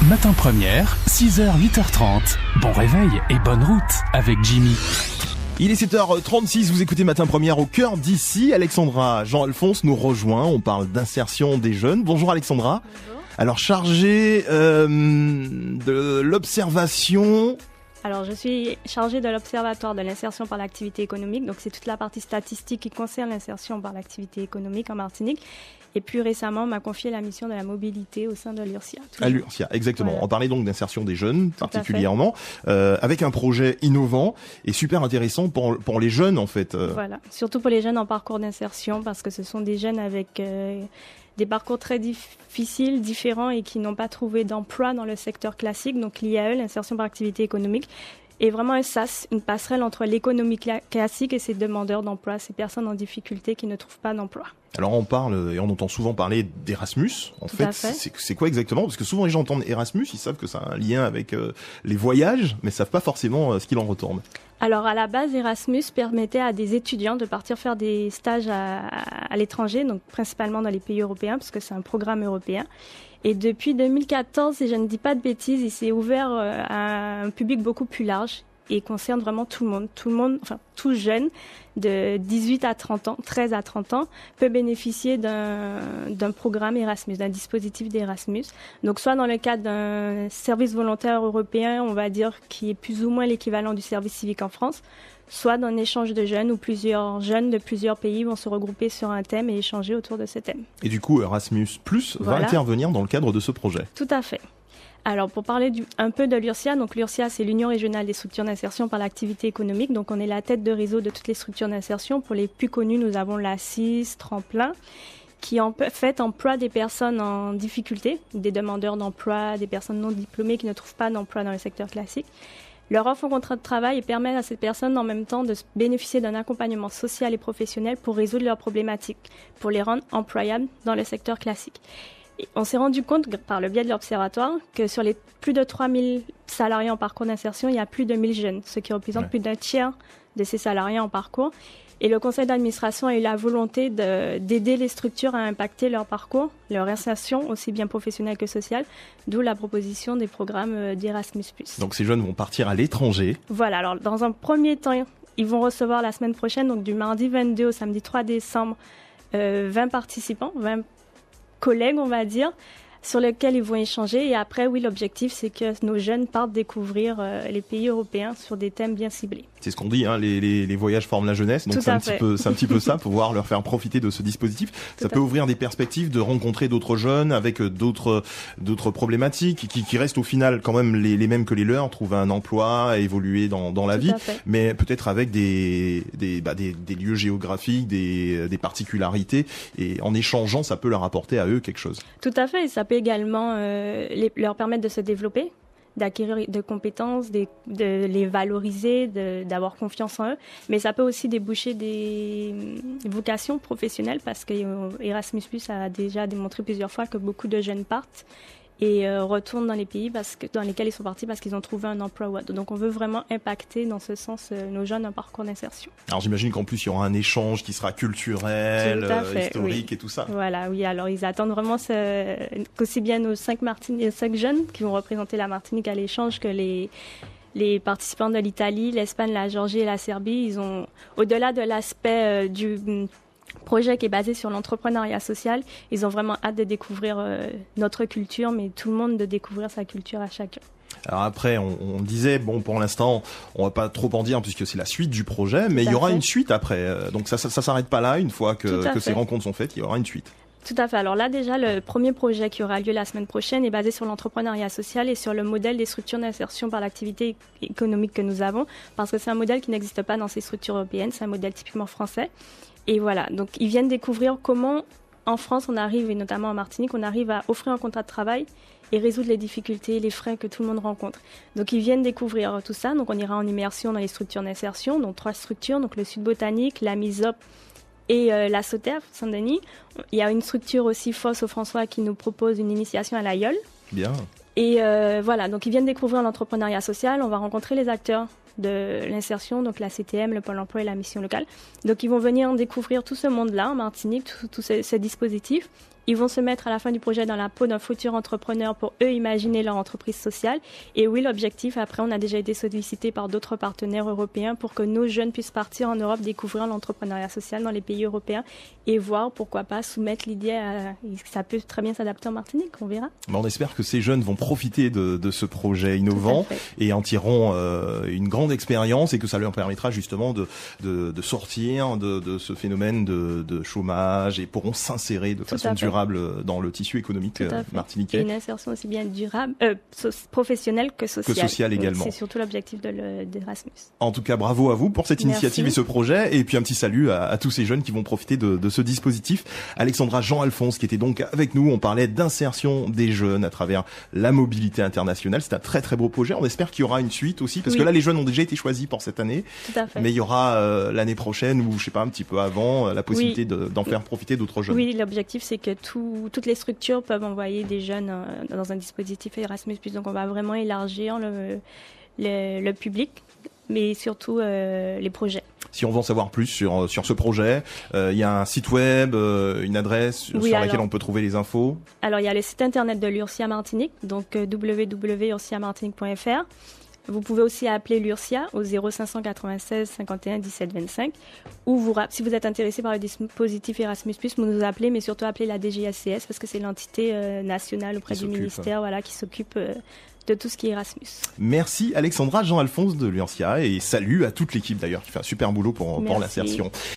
Matin Première, 6h, 8h30. Bon réveil et bonne route avec Jimmy. Il est 7h36, vous écoutez Matin Première au cœur d'ici. Alexandra Jean-Alphonse nous rejoint, on parle d'insertion des jeunes. Bonjour Alexandra. Bonjour. Alors chargée de l'observation... Alors, je suis chargée de l'Observatoire de l'insertion par l'activité économique. Donc, c'est toute la partie statistique qui concerne l'insertion par l'activité économique en Martinique. Et plus récemment, on m'a confié la mission de la mobilité au sein de l'URSIA. À l'URSIA, exactement. Voilà. On parlait donc d'insertion des jeunes, particulièrement, avec un projet innovant et super intéressant pour les jeunes, en fait. Voilà, surtout pour les jeunes en parcours d'insertion, parce que ce sont des jeunes avec des parcours très difficiles, différents et qui n'ont pas trouvé d'emploi dans le secteur classique. Donc, l'IAE, l'insertion par activité économique, est vraiment un sas, une passerelle entre l'économie classique et ces demandeurs d'emploi, ces personnes en difficulté qui ne trouvent pas d'emploi. Alors on parle et on entend souvent parler d'Erasmus. En fait, c'est quoi exactement? Parce que souvent les gens entendent Erasmus, ils savent que ça a un lien avec les voyages, mais savent pas forcément ce qu'il en retourne. Alors à la base, Erasmus permettait à des étudiants de partir faire des stages à l'étranger, donc principalement dans les pays européens, parce que c'est un programme européen. Et depuis 2014, si je ne dis pas de bêtises, il s'est ouvert à un public beaucoup plus large et concerne vraiment tout le monde, enfin tout jeune, de 18 à 30 ans, 13 à 30 ans, peut bénéficier d'un programme Erasmus, d'un dispositif d'Erasmus. Donc soit dans le cadre d'un service volontaire européen, on va dire, qui est plus ou moins l'équivalent du service civique en France, soit d'un échange de jeunes où plusieurs jeunes de plusieurs pays vont se regrouper sur un thème et échanger autour de ce thème. Et du coup, Erasmus Plus va intervenir dans le cadre de ce projet. Tout à fait. Alors, pour parler un peu de l'URSIA, donc l'URSIA, c'est l'Union régionale des structures d'insertion par l'activité économique. Donc, on est la tête de réseau de toutes les structures d'insertion. Pour les plus connues, nous avons la CIS, Tremplin, qui en fait emploie des personnes en difficulté, des demandeurs d'emploi, des personnes non diplômées qui ne trouvent pas d'emploi dans le secteur classique. Leur offre un contrat de travail et permet à ces personnes en même temps de bénéficier d'un accompagnement social et professionnel pour résoudre leurs problématiques, pour les rendre employables dans le secteur classique. Et on s'est rendu compte, par le biais de l'Observatoire, que sur les plus de 3000 salariés en parcours d'insertion, il y a plus de 1000 jeunes, ce qui représente plus d'un tiers de ces salariés en parcours. Et le conseil d'administration a eu la volonté d'aider les structures à impacter leur parcours, leur insertion, aussi bien professionnelle que sociale, d'où la proposition des programmes d'Erasmus+. Donc ces jeunes vont partir à l'étranger. Voilà, alors dans un premier temps, ils vont recevoir la semaine prochaine, donc du mardi 22 au samedi 3 décembre, 20 participants, 20 collègues, on va dire, sur lesquels ils vont échanger. Et après, oui, l'objectif, c'est que nos jeunes partent découvrir les pays européens sur des thèmes bien ciblés. C'est ce qu'on dit, hein, les voyages forment la jeunesse, donc c'est un petit peu ça, pouvoir leur faire profiter de ce dispositif. Ça peut ouvrir des perspectives de rencontrer d'autres jeunes avec d'autres problématiques qui restent au final quand même les mêmes que les leurs, trouver un emploi, évoluer dans la vie, mais peut-être avec des lieux géographiques, des particularités, et en échangeant, ça peut leur apporter à eux quelque chose. Tout à fait, et ça peut également leur permettre de se développer, d'acquérir de compétences, de les valoriser, d'avoir confiance en eux. Mais ça peut aussi déboucher des vocations professionnelles parce que Erasmus+ a déjà démontré plusieurs fois que beaucoup de jeunes partent et retournent dans les pays dans lesquels ils sont partis parce qu'ils ont trouvé un emploi ou autre. Donc on veut vraiment impacter dans ce sens nos jeunes en parcours d'insertion. Alors j'imagine qu'en plus il y aura un échange qui sera culturel, historique et tout ça. Voilà, oui. Alors ils attendent vraiment qu'aussi bien nos 5 jeunes qui vont représenter la Martinique à l'échange que les participants de l'Italie, l'Espagne, la Géorgie et la Serbie, ils ont, au-delà de l'aspect du projet qui est basé sur l'entrepreneuriat social, ils ont vraiment hâte de découvrir notre culture, mais tout le monde de découvrir sa culture à chacun. Alors après, on disait, bon, pour l'instant, on va pas trop en dire puisque c'est la suite du projet, mais il y aura une suite après. Donc ça s'arrête pas là, une fois que ces rencontres sont faites, il y aura une suite. Tout à fait. Alors là, déjà, le premier projet qui aura lieu la semaine prochaine est basé sur l'entrepreneuriat social et sur le modèle des structures d'insertion par l'activité économique que nous avons, parce que c'est un modèle qui n'existe pas dans ces structures européennes, c'est un modèle typiquement français. Et voilà, donc ils viennent découvrir comment, en France, on arrive, et notamment en Martinique, on arrive à offrir un contrat de travail et résoudre les difficultés, les freins que tout le monde rencontre. Donc ils viennent découvrir tout ça. Donc on ira en immersion dans les structures d'insertion, donc 3 structures, donc le Sud Botanique, la MISOP et la SOTEF, Saint-Denis. Il y a une structure aussi, Fosse au François, qui nous propose une initiation à l'AIOL. Bien. Et voilà, donc ils viennent découvrir l'entrepreneuriat social. On va rencontrer les acteurs de l'insertion, donc la CTM, le Pôle emploi et la mission locale. Donc ils vont venir découvrir tout ce monde-là en Martinique, tout ce dispositif. Ils vont se mettre à la fin du projet dans la peau d'un futur entrepreneur pour eux imaginer leur entreprise sociale. Et oui, l'objectif, après, on a déjà été sollicité par d'autres partenaires européens pour que nos jeunes puissent partir en Europe, découvrir l'entrepreneuriat social dans les pays européens et voir, pourquoi pas, soumettre l'idée à... Ça peut très bien s'adapter en Martinique, on verra. On espère que ces jeunes vont profiter de ce projet innovant et en tireront une grande expérience et que ça leur permettra justement de sortir de ce phénomène de chômage et pourront s'insérer de façon durable dans le tissu économique martiniquais. Et une insertion aussi bien durable, professionnelle que sociale. Que sociale également. C'est surtout l'objectif d'Erasmus. En tout cas, bravo à vous pour cette initiative et ce projet. Et puis un petit salut à tous ces jeunes qui vont profiter de ce dispositif. Alexandra Jean-Alphonse qui était donc avec nous. On parlait d'insertion des jeunes à travers la mobilité internationale. C'est un très très beau projet. On espère qu'il y aura une suite aussi parce que là les jeunes ont déjà été choisis pour cette année. Tout à fait. Mais il y aura l'année prochaine ou je sais pas un petit peu avant la possibilité d'en faire profiter d'autres jeunes. Oui, l'objectif c'est que toutes les structures peuvent envoyer des jeunes dans un dispositif Erasmus+. Donc on va vraiment élargir le public, mais surtout les projets. Si on veut en savoir plus sur ce projet, il y a un site web, une adresse sur laquelle on peut trouver les infos. Alors il y a le site internet de l'URSIA Martinique, donc www.ursiamartinique.fr. Vous pouvez aussi appeler l'URSIA au 0596 51 17 25 ou si vous êtes intéressé par le dispositif Erasmus+, vous nous appelez, mais surtout appelez la DGSCS parce que c'est l'entité nationale auprès du ministère qui s'occupe de tout ce qui est Erasmus. Merci Alexandra Jean-Alphonse de l'URSIA et salut à toute l'équipe d'ailleurs qui fait un super boulot pour l'insertion.